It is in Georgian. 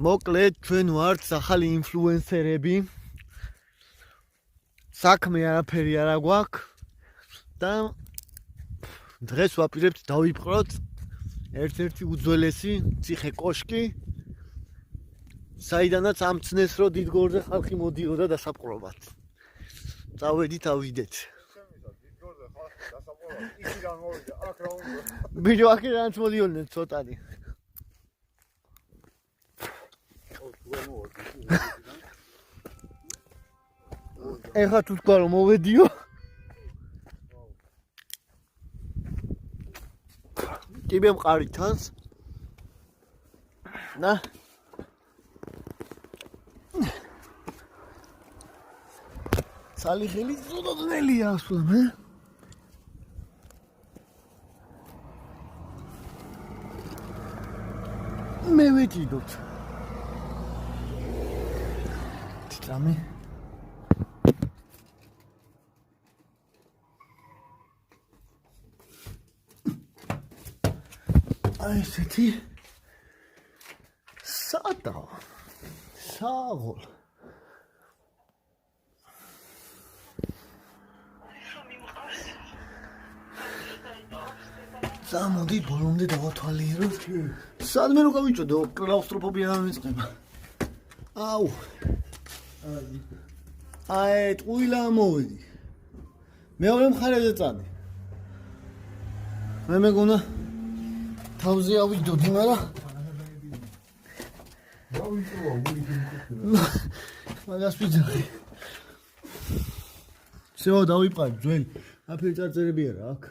მოკლედ ჩვენ ვართ ახალი ინფლუენსერები. საქმე არაფერი არ აქვს და დღეს ვაპირებთ დავიპყროთ ერთ-ერთი უძველესი ციხე კოშკი, საიდანაც ამცნეს რომ დიდგორზე ხალხი მოდიოდა დასაპყრობად. წავედით ავიდეთ. ბიჭო აქედანაც მოდიოდნენ ცოტანი. ეხლა თუ თქვა რომ მოვედიო კიბე მყარი თანს და სალიხელი ზუდოდნელია ასვლა მე ვეჭიდოთ თამი აი ესეთი სადა საღოლ ზამოდი ბოლომდე დავათვალიეროთ სადმე რო გავიჭოდო კლაუსტროფობია ამეწყება აუ აი ტყუილა მოვედი მეორე მხარეზე წადი მე მეგონა თავზე ავიდოდი მაგრამ მაგას ვიძახი всё დავიპყარ ძველი აფერი წარწერები არა აქ